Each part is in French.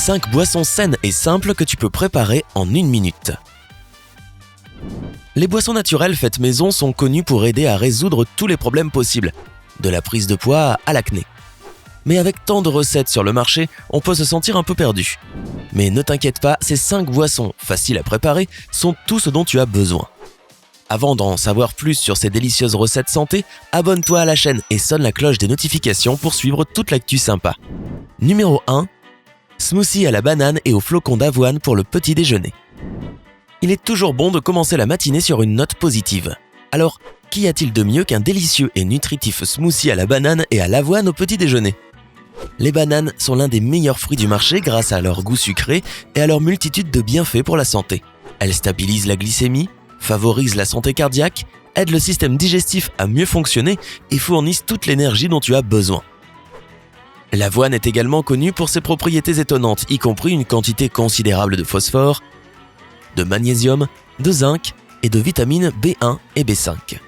5 boissons saines et simples que tu peux préparer en 1 minute. Les boissons naturelles faites maison sont connues pour aider à résoudre tous les problèmes possibles, de la prise de poids à l'acné. Mais avec tant de recettes sur le marché, on peut se sentir un peu perdu. Mais ne t'inquiète pas, ces 5 boissons, faciles à préparer, sont tout ce dont tu as besoin. Avant d'en savoir plus sur ces délicieuses recettes santé, abonne-toi à la chaîne et sonne la cloche des notifications pour suivre toute l'actu sympa. Numéro 1. Smoothie à la banane et aux flocons d'avoine pour le petit déjeuner. Il est toujours bon de commencer la matinée sur une note positive. Alors, qu'y a-t-il de mieux qu'un délicieux et nutritif smoothie à la banane et à l'avoine au petit déjeuner ? Les bananes sont l'un des meilleurs fruits du marché grâce à leur goût sucré et à leur multitude de bienfaits pour la santé. Elles stabilisent la glycémie, favorisent la santé cardiaque, aident le système digestif à mieux fonctionner et fournissent toute l'énergie dont tu as besoin. L'avoine est également connue pour ses propriétés étonnantes, y compris une quantité considérable de phosphore, de magnésium, de zinc et de vitamines B1 et B5.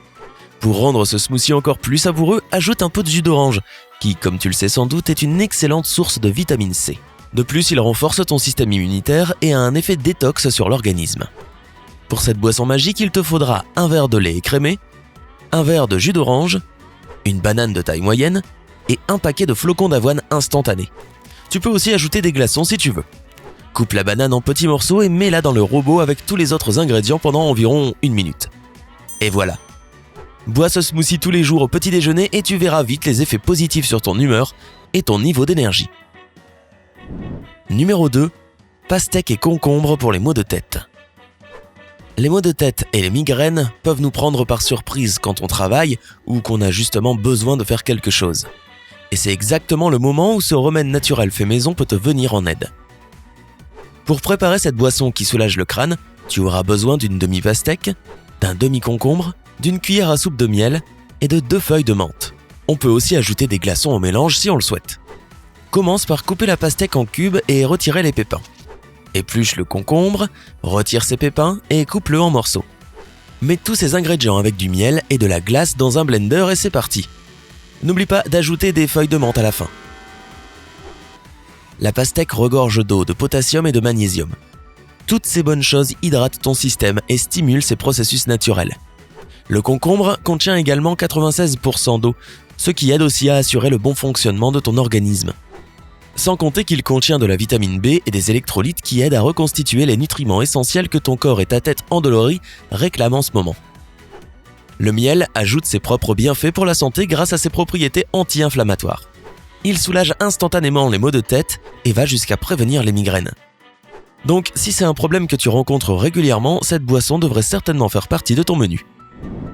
Pour rendre ce smoothie encore plus savoureux, ajoute un peu de jus d'orange, qui, comme tu le sais sans doute, est une excellente source de vitamine C. De plus, il renforce ton système immunitaire et a un effet détox sur l'organisme. Pour cette boisson magique, il te faudra un verre de lait écrémé, un verre de jus d'orange, une banane de taille moyenne et un paquet de flocons d'avoine instantanés. Tu peux aussi ajouter des glaçons si tu veux. Coupe la banane en petits morceaux et mets-la dans le robot avec tous les autres ingrédients pendant environ 1 minute. Et voilà. Bois ce smoothie tous les jours au petit déjeuner et tu verras vite les effets positifs sur ton humeur et ton niveau d'énergie. Numéro 2. Pastèque et concombre pour les maux de tête. Les maux de tête et les migraines peuvent nous prendre par surprise quand on travaille ou qu'on a justement besoin de faire quelque chose. Et c'est exactement le moment où ce remède naturel fait maison peut te venir en aide. Pour préparer cette boisson qui soulage le crâne, tu auras besoin d'une demi-pastèque, d'un demi-concombre, d'une cuillère à soupe de miel et de 2 feuilles de menthe. On peut aussi ajouter des glaçons au mélange si on le souhaite. Commence par couper la pastèque en cubes et retirer les pépins. Épluche le concombre, retire ses pépins et coupe-le en morceaux. Mets tous ces ingrédients avec du miel et de la glace dans un blender et c'est parti. N'oublie pas d'ajouter des feuilles de menthe à la fin. La pastèque regorge d'eau, de potassium et de magnésium. Toutes ces bonnes choses hydratent ton système et stimulent ses processus naturels. Le concombre contient également 96% d'eau, ce qui aide aussi à assurer le bon fonctionnement de ton organisme. Sans compter qu'il contient de la vitamine B et des électrolytes qui aident à reconstituer les nutriments essentiels que ton corps et ta tête endoloris réclament en ce moment. Le miel ajoute ses propres bienfaits pour la santé grâce à ses propriétés anti-inflammatoires. Il soulage instantanément les maux de tête et va jusqu'à prévenir les migraines. Donc, si c'est un problème que tu rencontres régulièrement, cette boisson devrait certainement faire partie de ton menu.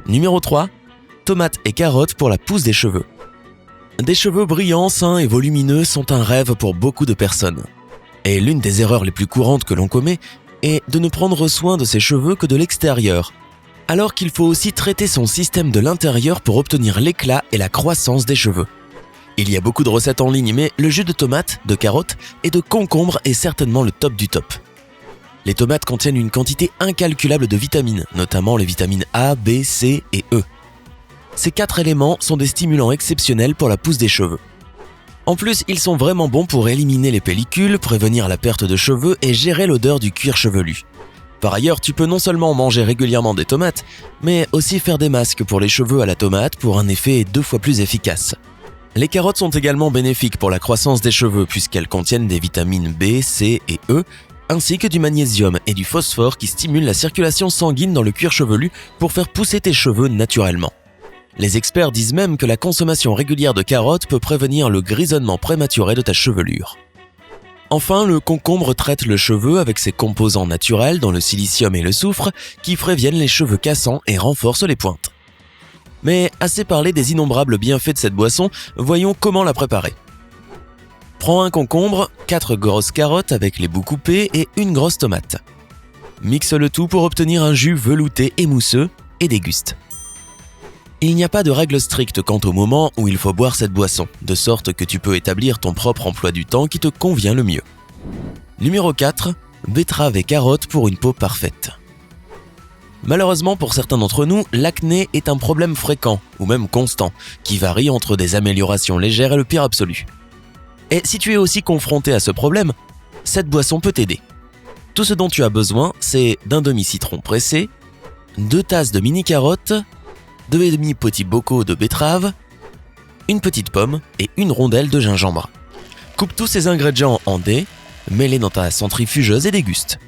Numéro 3. Tomates et carottes pour la pousse des cheveux. Des cheveux brillants, sains et volumineux sont un rêve pour beaucoup de personnes. Et l'une des erreurs les plus courantes que l'on commet est de ne prendre soin de ses cheveux que de l'extérieur, alors qu'il faut aussi traiter son système de l'intérieur pour obtenir l'éclat et la croissance des cheveux. Il y a beaucoup de recettes en ligne, mais le jus de tomate, de carotte et de concombre est certainement le top du top. Les tomates contiennent une quantité incalculable de vitamines, notamment les vitamines A, B, C et E. Ces 4 éléments sont des stimulants exceptionnels pour la pousse des cheveux. En plus, ils sont vraiment bons pour éliminer les pellicules, prévenir la perte de cheveux et gérer l'odeur du cuir chevelu. Par ailleurs, tu peux non seulement manger régulièrement des tomates, mais aussi faire des masques pour les cheveux à la tomate pour un effet 2 fois plus efficace. Les carottes sont également bénéfiques pour la croissance des cheveux puisqu'elles contiennent des vitamines B, C et E, ainsi que du magnésium et du phosphore qui stimulent la circulation sanguine dans le cuir chevelu pour faire pousser tes cheveux naturellement. Les experts disent même que la consommation régulière de carottes peut prévenir le grisonnement prématuré de ta chevelure. Enfin, le concombre traite le cheveu avec ses composants naturels dont le silicium et le soufre qui préviennent les cheveux cassants et renforcent les pointes. Mais assez parlé des innombrables bienfaits de cette boisson, voyons comment la préparer. Prends un concombre, 4 grosses carottes avec les bouts coupés et une grosse tomate. Mixe le tout pour obtenir un jus velouté et mousseux et déguste. Il n'y a pas de règle stricte quant au moment où il faut boire cette boisson, de sorte que tu peux établir ton propre emploi du temps qui te convient le mieux. Numéro 4. Betterave et carottes pour une peau parfaite. Malheureusement pour certains d'entre nous, l'acné est un problème fréquent, ou même constant, qui varie entre des améliorations légères et le pire absolu. Et si tu es aussi confronté à ce problème, cette boisson peut t'aider. Tout ce dont tu as besoin, c'est d'un demi-citron pressé, 2 tasses de mini carottes, 2 demi-petits bocaux de betterave, une petite pomme et une rondelle de gingembre. Coupe tous ces ingrédients en dés, mets-les dans ta centrifugeuse et déguste.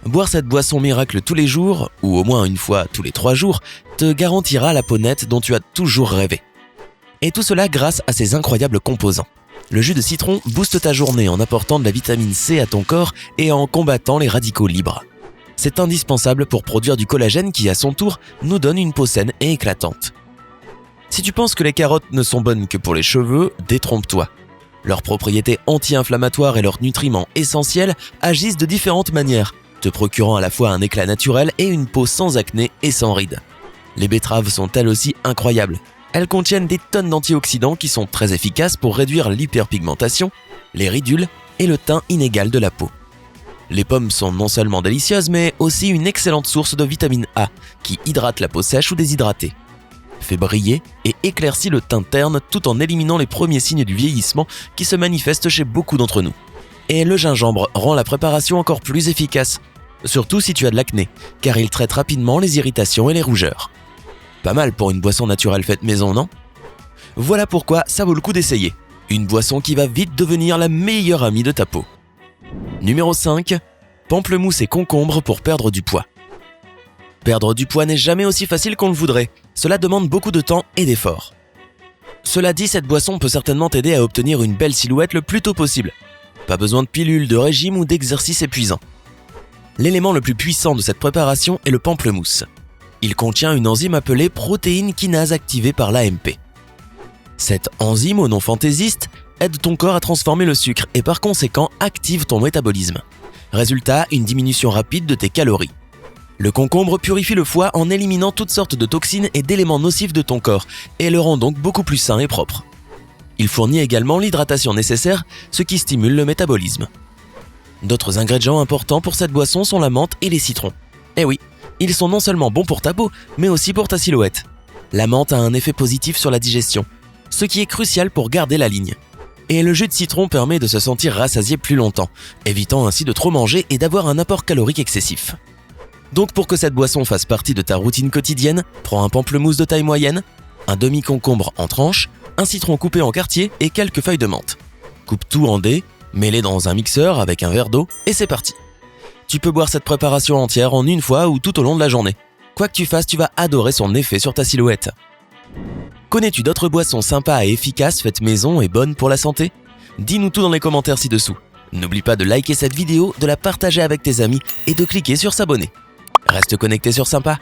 Boire cette boisson miracle tous les jours, ou au moins une fois tous les 3 jours, te garantira la peau nette dont tu as toujours rêvé. Et tout cela grâce à ses incroyables composants. Le jus de citron booste ta journée en apportant de la vitamine C à ton corps et en combattant les radicaux libres. C'est indispensable pour produire du collagène qui, à son tour, nous donne une peau saine et éclatante. Si tu penses que les carottes ne sont bonnes que pour les cheveux, détrompe-toi. Leurs propriétés anti-inflammatoires et leurs nutriments essentiels agissent de différentes manières, te procurant à la fois un éclat naturel et une peau sans acné et sans rides. Les betteraves sont elles aussi incroyables. Elles contiennent des tonnes d'antioxydants qui sont très efficaces pour réduire l'hyperpigmentation, les ridules et le teint inégal de la peau. Les pommes sont non seulement délicieuses, mais aussi une excellente source de vitamine A qui hydrate la peau sèche ou déshydratée, fait briller et éclaircit le teint terne tout en éliminant les premiers signes du vieillissement qui se manifestent chez beaucoup d'entre nous. Et le gingembre rend la préparation encore plus efficace, surtout si tu as de l'acné, car il traite rapidement les irritations et les rougeurs. Pas mal pour une boisson naturelle faite maison, non? Voilà pourquoi ça vaut le coup d'essayer. Une boisson qui va vite devenir la meilleure amie de ta peau. Numéro 5. Pamplemousse et concombre pour perdre du poids. Perdre du poids n'est jamais aussi facile qu'on le voudrait. Cela demande beaucoup de temps et d'efforts. Cela dit, cette boisson peut certainement t'aider à obtenir une belle silhouette le plus tôt possible. Pas besoin de pilules, de régime ou d'exercices épuisants. L'élément le plus puissant de cette préparation est le pamplemousse. Il contient une enzyme appelée protéine kinase activée par l'AMP. Cette enzyme, au nom fantaisiste, aide ton corps à transformer le sucre et par conséquent active ton métabolisme. Résultat, une diminution rapide de tes calories. Le concombre purifie le foie en éliminant toutes sortes de toxines et d'éléments nocifs de ton corps et le rend donc beaucoup plus sain et propre. Il fournit également l'hydratation nécessaire, ce qui stimule le métabolisme. D'autres ingrédients importants pour cette boisson sont la menthe et les citrons. Eh oui, ils sont non seulement bons pour ta peau, mais aussi pour ta silhouette. La menthe a un effet positif sur la digestion, ce qui est crucial pour garder la ligne. Et le jus de citron permet de se sentir rassasié plus longtemps, évitant ainsi de trop manger et d'avoir un apport calorique excessif. Donc pour que cette boisson fasse partie de ta routine quotidienne, prends un pamplemousse de taille moyenne, un demi-concombre en tranches, un citron coupé en quartiers et quelques feuilles de menthe. Coupe tout en dés, mets-les dans un mixeur avec un verre d'eau et c'est parti. Tu peux boire cette préparation entière en une fois ou tout au long de la journée. Quoi que tu fasses, tu vas adorer son effet sur ta silhouette. Connais-tu d'autres boissons sympas et efficaces faites maison et bonnes pour la santé? Dis-nous tout dans les commentaires ci-dessous. N'oublie pas de liker cette vidéo, de la partager avec tes amis et de cliquer sur s'abonner. Reste connecté sur Sympa.